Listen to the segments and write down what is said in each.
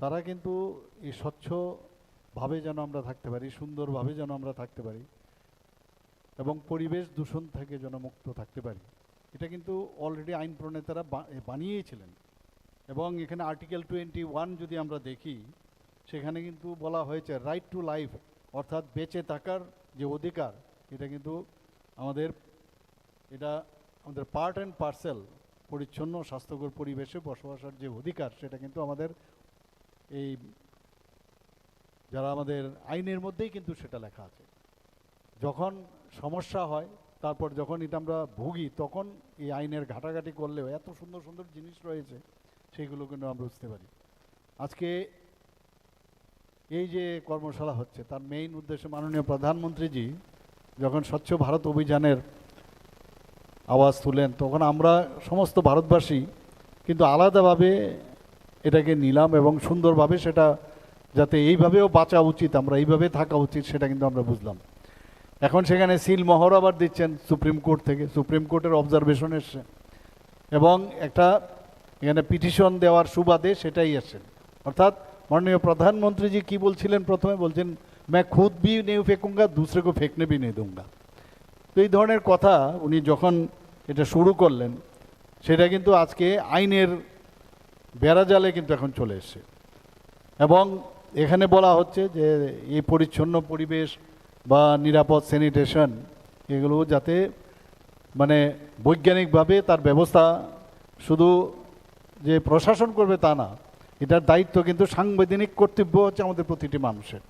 তারা কিন্তু এই স্বচ্ছভাবে যেন আমরা থাকতে পারি, সুন্দরভাবে যেন আমরা থাকতে পারি এবং পরিবেশ দূষণ থেকে যেন মুক্ত থাকতে পারি, এটা কিন্তু অলরেডি আইন প্রণেতারা বানিয়েছিলেন। এবং এখানে আর্টিকেল 21 যদি আমরা দেখি, সেখানে কিন্তু বলা হয়েছে রাইট টু লাইফ, অর্থাৎ বেঁচে থাকার যে অধিকার, এটা কিন্তু আমাদের এটা আমাদের পার্ট অ্যান্ড পার্সেল। পরিচ্ছন্ন স্বাস্থ্যকর পরিবেশে বসবাসের যে অধিকার, সেটা কিন্তু আমাদের এই যারা আমাদের আইনের মধ্যেই কিন্তু সেটা লেখা আছে। যখন সমস্যা হয়, তারপর যখন এটা আমরা ভুগি, তখন এই আইনের ঘাটাঘাটি করলেও এত সুন্দর সুন্দর জিনিস রয়েছে, সেইগুলো কিন্তু আমরা বুঝতে পারি। আজকে এই যে কর্মশালা হচ্ছে, তার মেইন উদ্দেশ্য মাননীয় প্রধানমন্ত্রীজি যখন স্বচ্ছ ভারত অভিযানের আওয়াজ তুলেন, তখন আমরা সমস্ত ভারতবাসী কিন্তু আলাদাভাবে এটাকে নিলাম এবং সুন্দরভাবে সেটা যাতে এইভাবেও বাঁচা উচিত, আমরা এইভাবে থাকা উচিত, সেটা কিন্তু আমরা বুঝলাম। এখন সেখানে সিল মোহর আবার দিচ্ছেন সুপ্রিম কোর্ট থেকে, সুপ্রিম কোর্টের অবজারভেশন এসছে এবং একটা এখানে পিটিশন দেওয়ার সুবাদে সেটাই এসছেন। অর্থাৎ মাননীয় প্রধানমন্ত্রীজি কি বলছিলেন, প্রথমে বলছেন मैं खुद भी नहीं फेंकूंगा, दूसरे को फेंकने भी नहीं दूंगा। তো এই ধরনের কথা উনি যখন এটা শুরু করলেন, সেটা কিন্তু আজকে আইনের বেড়াজালে কিন্তু এখন চলে এসছে। এবং এখানে বলা হচ্ছে যে এই পরিচ্ছন্ন পরিবেশ বা নিরাপদ স্যানিটেশন, এগুলো যাতে মানে বৈজ্ঞানিকভাবে তার ব্যবস্থা শুধু যে প্রশাসন করবে তা না, এটার দায়িত্ব কিন্তু সাংবিধানিক কর্তব্য হচ্ছে আমাদের প্রতিটি মানুষের।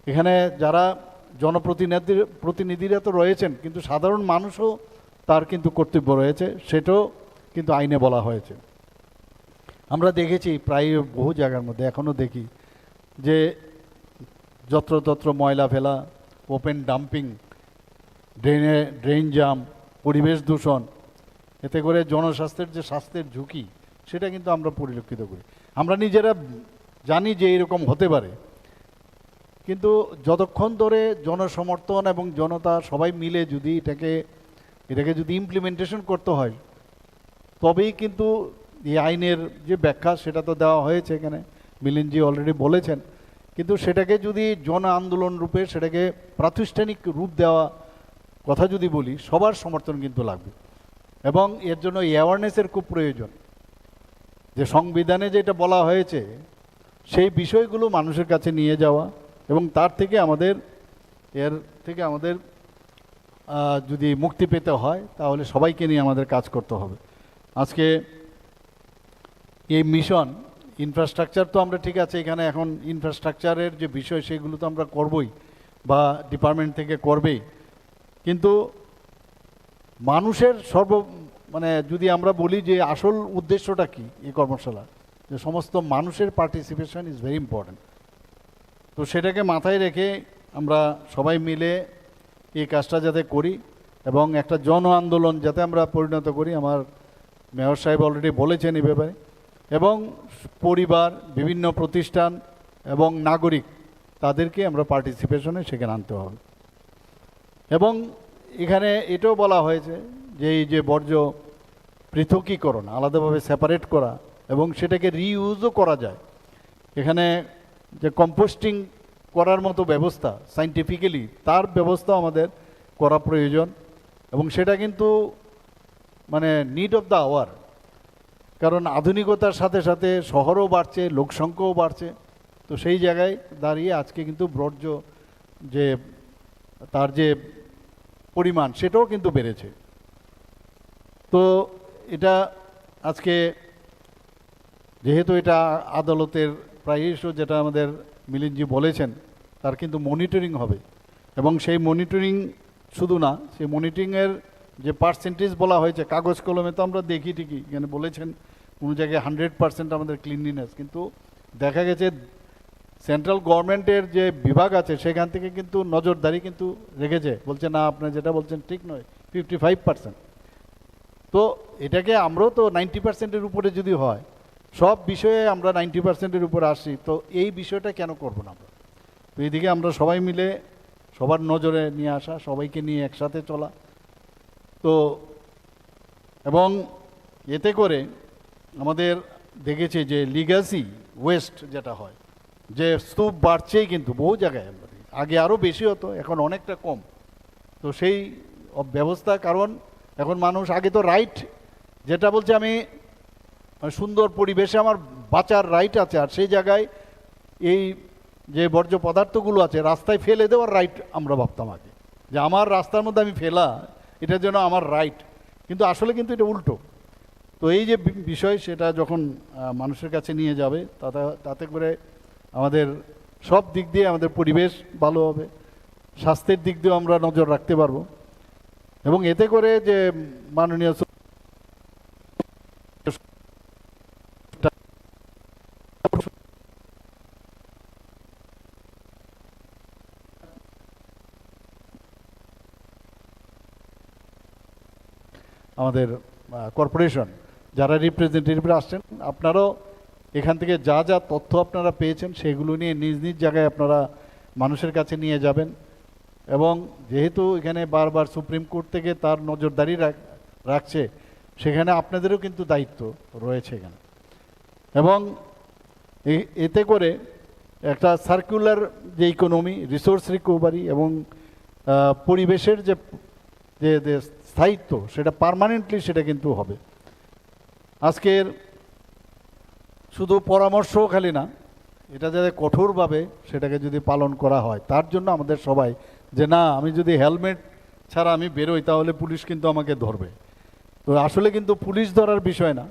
এখানে যারা প্রতিনিধিরা তো রয়েছেন, কিন্তু সাধারণ মানুষও তার কিন্তু কর্তব্য রয়েছে, সেটাও কিন্তু আইনে বলা হয়েছে। আমরা দেখেছি প্রায় বহু জায়গার মধ্যে এখনও দেখি যে যত্রতত্র ময়লা ফেলা, ওপেন ডাম্পিং, ড্রেন জাম, পরিবেশ দূষণ, এতে করে জনস্বাস্থ্যের যে স্বাস্থ্যের ঝুঁকি, সেটা কিন্তু আমরা পরিলক্ষিত করি। আমরা নিজেরা জানি যে এরকম হতে পারে, কিন্তু যতক্ষণ ধরে জনসমর্থন এবং জনতা সবাই মিলে যদি এটাকে যদি ইমপ্লিমেন্টেশন করতে হয়, তবেই কিন্তু এই আইনের যে ব্যাখ্যা, সেটা তো দেওয়া হয়েছে এখানে, মিলিন্দজি অলরেডি বলেছেন, কিন্তু সেটাকে যদি জন আন্দোলন রূপে সেটাকে প্রাতিষ্ঠানিক রূপ দেওয়া কথা যদি বলি, সবার সমর্থন কিন্তু লাগবে। এবং এর জন্য অ্যাওয়ারনেসের খুব প্রয়োজন, যে সংবিধানে যেটা বলা হয়েছে সেই বিষয়গুলো মানুষের কাছে নিয়ে যাওয়া, এবং তার থেকে আমাদের যদি মুক্তি পেতে হয়, তাহলে সবাইকে নিয়ে আমাদের কাজ করতে হবে। আজকে এই মিশন ইনফ্রাস্ট্রাকচার তো আমরা ঠিক আছে, এখানে এখন ইনফ্রাস্ট্রাকচারের যে বিষয়, সেগুলো তো আমরা করবই বা ডিপার্টমেন্ট থেকে করবেই, কিন্তু মানুষের যদি আমরা বলি যে আসল উদ্দেশ্যটা কি এই কর্মশালা, যে সমস্ত মানুষের পার্টিসিপেশন ইজ ভেরি ইম্পর্ট্যান্ট। তো সেটাকে মাথায় রেখে আমরা সবাই মিলে এই কাজটা যাতে করি এবং একটা জন আন্দোলন যাতে আমরা পরিণত করি, আমার মেয়র সাহেব অলরেডি বলেছেন এই ব্যাপারে, এবং পরিবার, বিভিন্ন প্রতিষ্ঠান এবং নাগরিক, তাদেরকে আমরা পার্টিসিপেশনে সেখানে আনতে হবে। এবং এখানে এটাও বলা হয়েছে যে এই যে বর্জ্য পৃথকীকরণ, আলাদাভাবে সেপারেট করা, এবং সেটাকে রিইউজও করা যায়। এখানে যে কম্পোস্টিং করার মতো ব্যবস্থা সাইন্টিফিক্যালি, তার ব্যবস্থা আমাদের করা প্রয়োজন, এবং সেটা কিন্তু নিড অফ দ্য আওয়ার। কারণ আধুনিকতার সাথে সাথে শহরও বাড়ছে, লোকসংখ্যাও বাড়ছে, তো সেই জায়গায় দাঁড়িয়ে আজকে কিন্তু বর্জ্য যে তার যে পরিমাণ, সেটাও কিন্তু বেড়েছে। তো এটা আজকে যেহেতু এটা আদালতের প্রায়শ, যেটা আমাদের মিলিন্দজি বলেছেন, তার কিন্তু মনিটরিং হবে, এবং সেই মনিটরিং শুধু না, সেই মনিটরিংয়ের যে পার্সেন্টেজ বলা হয়েছে, কাগজ কলমে তো আমরা দেখি ঠিকই, এখানে বলেছেন কোনো জায়গায় 100% আমাদের ক্লিনলিনেস, কিন্তু দেখা গেছে সেন্ট্রাল গভর্নমেন্টের যে বিভাগ আছে সেখান থেকে কিন্তু নজরদারি কিন্তু রেখেছে, বলছে না আপনি যেটা বলছেন ঠিক নয়, 55%। তো এটাকে আমরাও তো 90%-এর উপরে যদি হয়, সব বিষয়ে আমরা 90%-এর উপরে আসি, তো এই বিষয়টা কেন করব না আমরা? তো এইদিকে আমরা সবাই মিলে সবার নজরে নিয়ে আসা, সবাইকে নিয়ে একসাথে চলা। তো এবং এতে করে আমাদের দেখেছি যে লিগ্যাসি ওয়েস্ট যেটা হয়, যে স্তূপ বাড়ছেই কিন্তু বহু জায়গায়, আগে আরও বেশি হতো, এখন অনেকটা কম। তো সেই ব্যবস্থা, কারণ এখন মানুষ, আগে তো রাইট যেটা বলছে আমি সুন্দর পরিবেশে আমার বাঁচার রাইট আছে, আর সেই জায়গায় এই যে বর্জ্য পদার্থগুলো আছে রাস্তায় ফেলে দেওয়ার রাইট আমরা ভাবতাম আগে, যে আমার রাস্তার মধ্যে আমি ফেলা, এটার জন্য আমার রাইট, কিন্তু আসলে কিন্তু এটা উল্টো। তো এই যে বিষয়, সেটা যখন মানুষের কাছে নিয়ে যাবে, তাতে করে আমাদের সব দিক দিয়ে আমাদের পরিবেশ ভালো হবে, স্বাস্থ্যের দিক দিয়েও আমরা নজর রাখতে পারবো, এবং এতে করে যে মাননীয় আমাদের কর্পোরেশন যারা রিপ্রেজেন্টেটিভরা আসছেন, আপনারাও এখান থেকে যা যা তথ্য আপনারা পেয়েছেন সেগুলো নিয়ে নিজ নিজ জায়গায় আপনারা মানুষের কাছে নিয়ে যাবেন। এবং যেহেতু এখানে বারবার সুপ্রিম কোর্ট থেকে তার নজরদারি রাখছে, সেখানে আপনাদেরও কিন্তু দায়িত্ব রয়েছে এখানে। এবং এতে করে একটা সার্কুলার যে ইকোনমি, রিসোর্স রিকভারি এবং পরিবেশের যে যে স্থায়িত্ব, সেটা পার্মানেন্টলি সেটা কিন্তু হবে। আজকের শুধু পরামর্শ খালি না, এটা যাতে কঠোরভাবে সেটাকে যদি পালন করা হয়, তার জন্য আমাদের সবাই, যে না আমি যদি হেলমেট ছাড়া আমি বেরোই তাহলে পুলিশ কিন্তু আমাকে ধরবে। তো আসলে কিন্তু পুলিশ ধরার বিষয় না,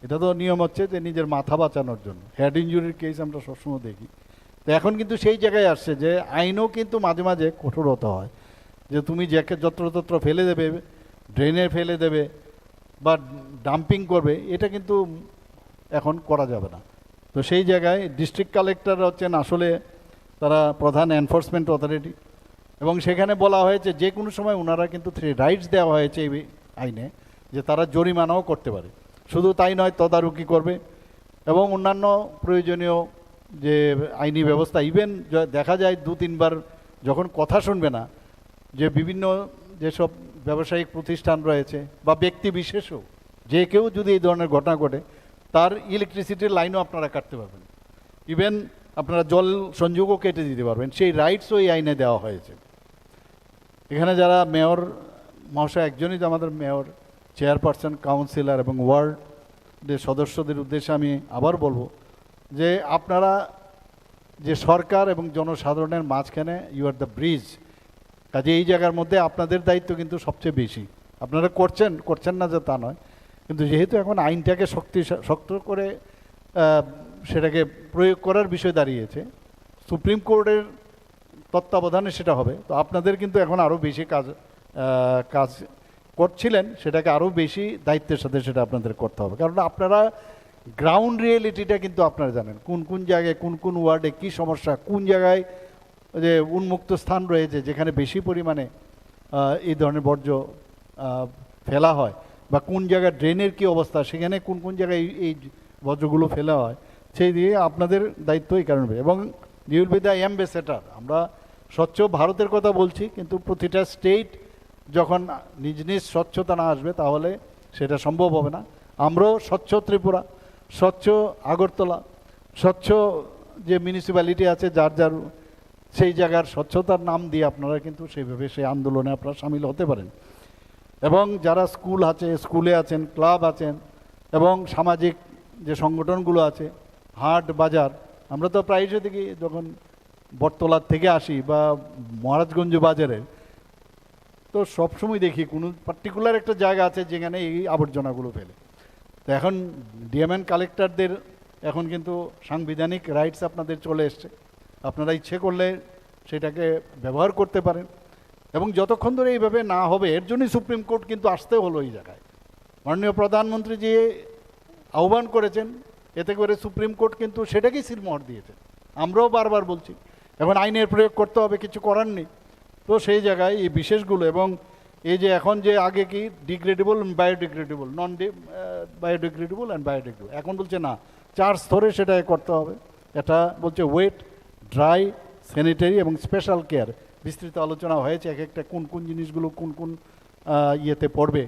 এটা তো নিয়ম হচ্ছে যে নিজের মাথা বাঁচানোর জন্য। হেড ইঞ্জুরির কেস আমরা সবসময় দেখি। তো এখন কিন্তু সেই জায়গায় আসছে যে আইনও কিন্তু মাঝে মাঝে কঠোর হতে হয়, যে তুমি যাকে যত্রতত্র ফেলে দেবে, ড্রেনে ফেলে দেবে বা ডাম্পিং করবে, এটা কিন্তু এখন করা যাবে না। তো সেই জায়গায় ডিস্ট্রিক্ট কালেক্টর হচ্ছেন আসলে তারা প্রধান এনফোর্সমেন্ট অথরিটি, এবং সেখানে বলা হয়েছে যে কোনো সময় ওনারা কিন্তু রাইটস দেওয়া হয়েছে এই আইনে, যে তারা জরিমানাও করতে পারে। শুধু তাই নয়, তদারকি করবে এবং অন্যান্য প্রয়োজনীয় যে আইনি ব্যবস্থা, ইভেন দেখা যায় 2-3 বার যখন কথা শুনবে না, যে বিভিন্ন যেসব ব্যবসায়িক প্রতিষ্ঠান রয়েছে বা ব্যক্তি বিশেষও, যে কেউ যদি এই ধরনের ঘটনা ঘটে, তার ইলেকট্রিসিটির লাইনও আপনারা কাটতে পারবেন, ইভেন আপনারা জল সংযোগও কেটে দিতে পারবেন, সেই রাইটসও এই আইনে দেওয়া হয়েছে। এখানে যারা মেয়র মহাশয়, একজনই তো আমাদের মেয়র, চেয়ারপারসন, কাউন্সিলর এবং ওয়ার্ডের সদস্যদের উদ্দেশ্যে আমি আবার বলবো যে আপনারা যে সরকার এবং জনসাধারণের মাঝখানে, ইউ আর দ্য ব্রিজ, কাজে এই জায়গার মধ্যে আপনাদের দায়িত্ব কিন্তু সবচেয়ে বেশি। আপনারা করছেন না যে তা নয়, কিন্তু যেহেতু এখন আইনটাকে শক্ত করে সেটাকে প্রয়োগ করার বিষয় দাঁড়িয়েছে, সুপ্রিম কোর্টের তত্ত্বাবধানে সেটা হবে, তো আপনাদের কিন্তু এখন আরও বেশি কাজ করছিলেন, সেটাকে আরও বেশি দায়িত্বের সাথে সেটা আপনাদের করতে হবে। কারণ আপনারা গ্রাউন্ড রিয়েলিটিটা কিন্তু আপনারা জানেন, কোন কোন জায়গায়, কোন কোন ওয়ার্ডে কী সমস্যা, কোন জায়গায় যে উন্মুক্ত স্থান রয়েছে যেখানে বেশি পরিমাণে এই ধরনের বর্জ্য ফেলা হয়, বা কোন জায়গায় ড্রেনের কী অবস্থা, সেখানে কোন কোন জায়গায় এই বর্জ্যগুলো ফেলা হয়, সেই দিয়ে আপনাদের দায়িত্ব এই কারণে। এবং you will be the ambassador. আমরা স্বচ্ছ ভারতের কথা বলছি, কিন্তু প্রতিটা স্টেট যখন নিজ নিজ স্বচ্ছতা না আসবে তাহলে সেটা সম্ভব হবে না। আমরাও স্বচ্ছ ত্রিপুরা, স্বচ্ছ আগরতলা, স্বচ্ছ যে মিউনিসিপ্যালিটি আছে যার যার সেই জায়গার স্বচ্ছতার নাম দিয়ে আপনারা কিন্তু সেইভাবে সেই আন্দোলনে আপনারা সামিল হতে পারেন। এবং যারা স্কুলে আছেন, ক্লাব আছেন এবং সামাজিক যে সংগঠনগুলো আছে, হাট বাজার, আমরা তো প্রায়শই দেখি যখন বটতলার থেকে আসি বা মহারাজগঞ্জ বাজারে, তো সবসময় দেখি কোনো পার্টিকুলার একটা জায়গা আছে যেখানে এই আবর্জনাগুলো ফেলে। তো এখন ডিএমএন কালেক্টরদের এখন কিন্তু সাংবিধানিক রাইটস আপনাদের চলে এসছে, আপনারা ইচ্ছে করলে সেটাকে ব্যবহার করতে পারেন। এবং যতক্ষণ ধরে এইভাবে না হবে, এর জন্যই সুপ্রিম কোর্ট কিন্তু আসতে হলো এই জায়গায়। মাননীয় প্রধানমন্ত্রী যে আহ্বান করেছেন, এতে করে সুপ্রিম কোর্ট কিন্তু সেটাকেই সিলমোহর দিয়েছে। আমরাও বারবার বলছি এখন আইনের প্রয়োগ করতে হবে, কিছু করার নেই। তো সেই জায়গায় এই বিশেষগুলো, এবং এই যে এখন যে আগে কি degradable, biodegradable, biodegradable and biodegradable, এখন বলছে না 4 স্তরে সেটা করতে হবে। এটা বলছে ওয়েট, ড্রাই, স্যানিটারি এবং স্পেশাল কেয়ার। বিস্তৃত আলোচনা হয়েছে এক একটা কোন কোন জিনিসগুলো কোন কোন ইয়েতে পড়বে,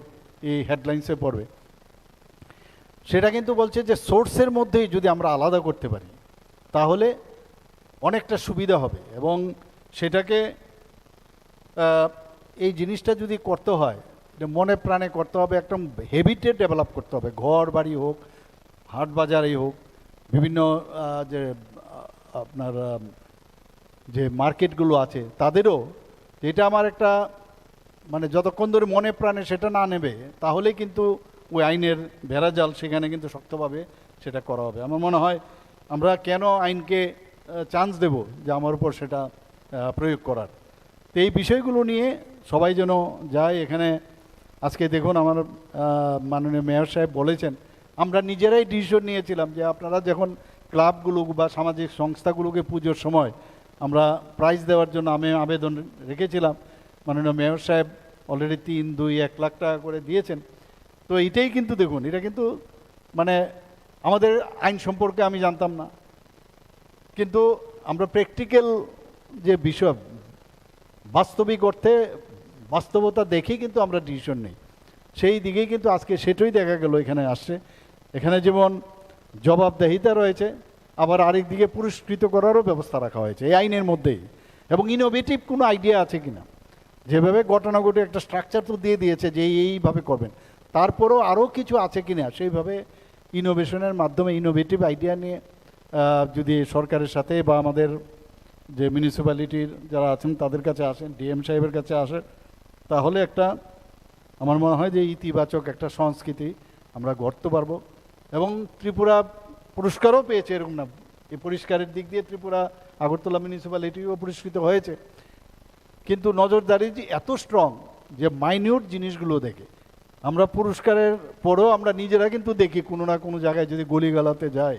এই হেডলাইন্সে পড়বে। সেটা কিন্তু বলছে যে সোর্সের মধ্যেই যদি আমরা আলাদা করতে পারি তাহলে অনেকটা সুবিধা হবে, এবং সেটাকে এই জিনিসটা যদি করতে হয় এটা মনে প্রাণে করতে হবে, একদম হেবিটে ডেভেলপ করতে হবে। ঘর বাড়ি হোক, হাট বাজারেই হোক, বিভিন্ন যে আপনার যে মার্কেটগুলো আছে তাদেরও, এটা আমার একটা মানে যতক্ষণ ধরে মনে প্রাণে সেটা না নেবে তাহলে কিন্তু ওই আইনের ভেড়াজাল সেখানে কিন্তু শক্তভাবে সেটা করা হবে। আমার মনে হয় আমরা কেন আইনকে চান্স দেব যে আমার উপর সেটা প্রয়োগ করার। তো এই বিষয়গুলো নিয়ে সবাই যেন যায়। এখানে আজকে দেখুন আমার মাননীয় মেয়র সাহেব বলেছেন, আমরা নিজেরাই ডিসিশন নিয়েছিলাম যে আপনারা যখন ক্লাবগুলো বা সামাজিক সংস্থাগুলোকে পুজোর সময় আমরা প্রাইজ দেওয়ার জন্য আমি আবেদন রেখেছিলাম, মাননীয় মেয়র সাহেব অলরেডি 3-2-1 লাখ টাকা করে দিয়েছেন। তো এটাই কিন্তু দেখুন, এটা কিন্তু মানে আমাদের আইন সম্পর্কে আমি জানতাম না, কিন্তু আমরা প্র্যাকটিক্যাল যে বিষয় বাস্তবিক অর্থে বাস্তবতা দেখেই কিন্তু আমরা ডিসিশন নিই, সেই দিকেই কিন্তু আজকে সেটাই দেখা গেল এখানে আসছে। এখানে যেমন জবাবদেহিতা রয়েছে, আবার আরেক দিকে পুরস্কৃত করারও ব্যবস্থা রাখা হয়েছে এই আইনের মধ্যেই। এবং ইনোভেটিভ কোনো আইডিয়া আছে কিনা, যেভাবে ঘটনাঘটে একটা স্ট্রাকচার তো দিয়ে দিয়েছে যে এইভাবে করবেন, তারপরেও আরও কিছু আছে কিনা সেইভাবে ইনোভেশনের মাধ্যমে ইনোভেটিভ আইডিয়া নিয়ে যদি সরকারের সাথে বা আমাদের যে মিউনিসিপ্যালিটির যারা আছেন তাদের কাছে আসেন, ডিএম সাহেবের কাছে আসেন, তাহলে একটা আমার মনে হয় যে ইতিবাচক একটা সংস্কৃতি আমরা গড়তে পারবো। এবং ত্রিপুরা পুরস্কারও পেয়েছে, এরকম না, এই পরিষ্কারের দিক দিয়ে ত্রিপুরা আগরতলা মিউনিসিপ্যালিটিও পুরস্কৃত হয়েছে। কিন্তু নজরদারি যে এত স্ট্রং যে মাইনিউট জিনিসগুলো দেখে আমরা পুরস্কারের পরেও আমরা নিজেরা কিন্তু দেখি কোনো না কোনো জায়গায় যদি গলিগালাতে যায়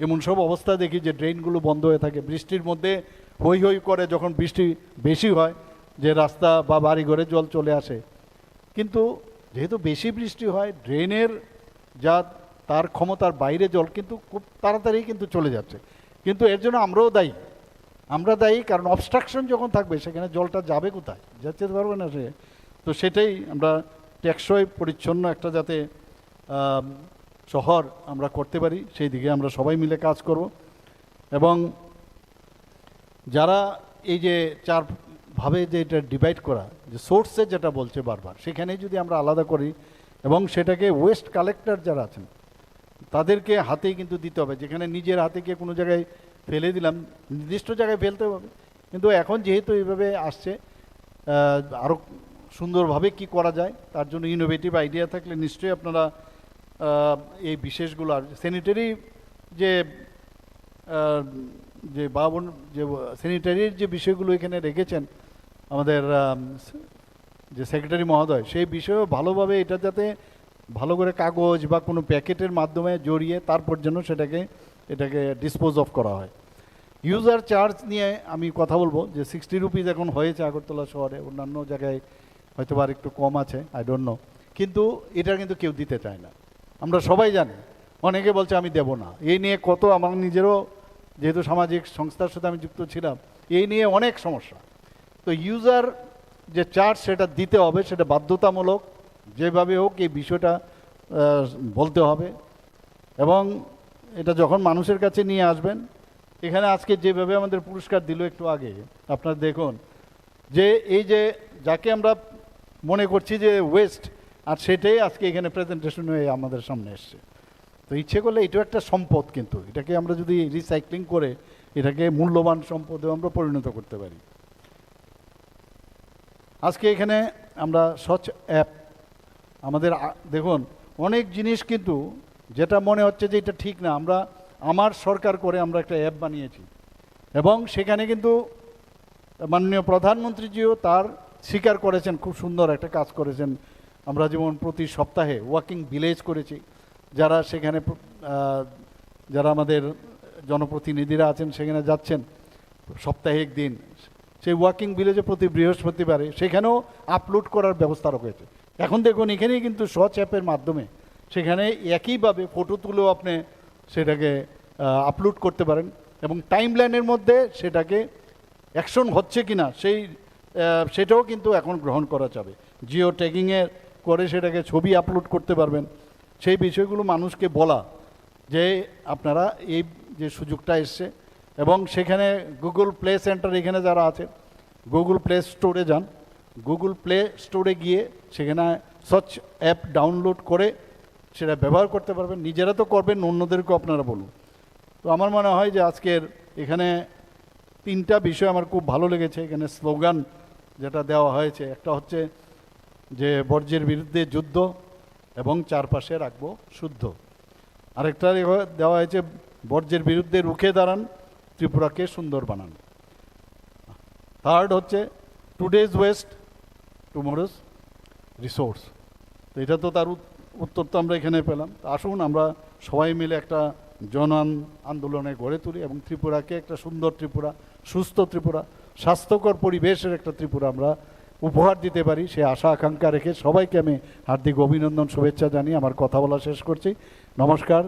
এমন সব অবস্থা দেখি যে ড্রেনগুলো বন্ধ হয়ে থাকে, বৃষ্টির মধ্যে হই হই করে যখন বৃষ্টি বেশি হয় যে রাস্তা বা বাড়িঘরে জল চলে আসে। কিন্তু যেহেতু বেশি বৃষ্টি হয় ড্রেনের যা তার ক্ষমতার বাইরে জল কিন্তু খুব তাড়াতাড়ি কিন্তু চলে যাচ্ছে, কিন্তু এর জন্য আমরাও দায়ী। আমরা দায়ী কারণ অবস্ট্রাকশন যখন থাকবে সেখানে জলটা যাবে কোথায়, যেতে পারবে না সে। তো সেটাই আমরা টেকসই পরিচ্ছন্ন একটা যাতে শহর আমরা করতে পারি সেই দিকে আমরা সবাই মিলে কাজ করব। এবং যারা এই যে চারভাবে যে এটা ডিভাইড করা যে সোর্সে যেটা বলছে বারবার, সেখানে যদি আমরা আলাদা করি এবং সেটাকে ওয়েস্ট কালেক্টর যারা আছেন তাদেরকে হাতেই কিন্তু দিতে হবে, যেখানে নিজের হাতে গিয়ে কোনো জায়গায় ফেলে দিলাম নির্দিষ্ট জায়গায় ফেলতে হবে। কিন্তু এখন যেহেতু এইভাবে আসছে আরও সুন্দরভাবে কি করা যায় তার জন্য ইনোভেটিভ আইডিয়া থাকলে নিশ্চয়ই আপনারা এই বিশেষগুলো আর স্যানিটারি যে যে বাবন যে স্যানিটারির যে বিষয়গুলো এখানে রেখেছেন আমাদের যে সেক্রেটারি মহোদয়, সেই বিষয়েও ভালোভাবে এটা যাতে ভালো করে কাগজ বা কোনো প্যাকেটের মাধ্যমে জড়িয়ে তারপর যেন এটাকে ডিসপোজ অফ করা হয়। ইউজার চার্জ নিয়ে আমি কথা বলবো যে 60 রুপিজ এখন হয়েছে আগরতলা শহরে, অন্যান্য জায়গায় হয়তো আর একটু কম আছে, আই ডোন্ট নো, কিন্তু এটা কিন্তু কেউ দিতে চায় না, আমরা সবাই জানি। অনেকে বলছে আমি দেব না, এই নিয়ে কত আমার নিজেরও যেহেতু সামাজিক সংস্থার সাথে আমি যুক্ত ছিলাম এই নিয়ে অনেক সমস্যা। তো ইউজার যে চার্জ সেটা দিতে হবে, সেটা বাধ্যতামূলক, যেভাবে হোক এই বিষয়টা বলতে হবে। এবং এটা যখন মানুষের কাছে নিয়ে আসবেন, এখানে আজকে যেভাবে আমাদের পুরস্কার দিল একটু আগে আপনারা দেখুন যে এই যে যাকে আমরা মনে করছি যে ওয়েস্ট, আর সেটাই আজকে এখানে প্রেজেন্টেশন হয়ে আমাদের সামনে এসছে। তো ইচ্ছে করলে এটাও একটা সম্পদ, কিন্তু এটাকে আমরা যদি রিসাইক্লিং করে এটাকে মূল্যবান সম্পদে আমরা পরিণত করতে পারি। আজকে এখানে আমরা স্বচ্ছ অ্যাপ আমাদের দেখুন অনেক জিনিস কিন্তু যেটা মনে হচ্ছে যে এটা ঠিক না, আমরা আমার সরকার করে আমরা একটা অ্যাপ বানিয়েছি এবং সেখানে কিন্তু মাননীয় প্রধানমন্ত্রীজিও তার স্বীকার করেছেন, খুব সুন্দর একটা কাজ করেছেন। আমরা যেমন প্রতি সপ্তাহে ওয়াকিং ভিলেজ করেছি, যারা সেখানে যারা আমাদের জনপ্রতিনিধিরা আছেন সেখানে যাচ্ছেন সপ্তাহে একদিন, সেই ওয়াকিং ভিলেজে প্রতি বৃহস্পতিবারে সেখানেও আপলোড করার ব্যবস্থা রয়েছে। এখন দেখুন এখানেই কিন্তু স্বচ্ছ অ্যাপের মাধ্যমে সেখানে একইভাবে ফটো তুলেও আপনি সেটাকে আপলোড করতে পারেন এবং টাইম লাইনের মধ্যে সেটাকে অ্যাকশন হচ্ছে কিনা সেটাও কিন্তু এখন গ্রহণ করা যাবে। জিও ট্যাগিংয়ের করে সেটাকে ছবি আপলোড করতে পারবেন, সেই বিষয়গুলো মানুষকে বলা যে আপনারা এই যে সুযোগটা এসছে, এবং সেখানে গুগল প্লে সেন্টার এখানে যারা আছে গুগল প্লে স্টোরে যান, গুগল প্লে স্টোরে গিয়ে সেখানে সার্চ অ্যাপ ডাউনলোড করে সেটা ব্যবহার করতে পারবেন। নিজেরা তো করবেন, অন্যদেরকেও আপনারা বলুন। তো আমার মনে হয় যে আজকের এখানে 3টা বিষয় আমার খুব ভালো লেগেছে। এখানে স্লোগান যেটা দেওয়া হয়েছে, একটা হচ্ছে যে বর্জ্যের বিরুদ্ধে যুদ্ধ এবং চারপাশে রাখবো শুদ্ধ। আরেকটা দেওয়া হয়েছে বর্জ্যের বিরুদ্ধে রুখে দাঁড়ান, ত্রিপুরাকে সুন্দর বানান। থার্ড হচ্ছে টুডেজ ওয়েস্ট টুমোরোজ রিসোর্স। তো এটা তো তার উত্তর তো আমরা এখানে পেলাম। আসুন আমরা সবাই মিলে একটা জন আন্দোলনে গড়ে তুলি এবং ত্রিপুরাকে একটা সুন্দর ত্রিপুরা, সুস্থ ত্রিপুরা, স্বাস্থ্যকর পরিবেশের একটা ত্রিপুরা আমরা উপহার দিতে পারি। সে আশা আকাঙ্ক্ষা রেখে সবাইকে আমি হার্দিক অভিনন্দন, শুভেচ্ছা জানিয়ে আমার কথা বলা শেষ করছি। নমস্কার।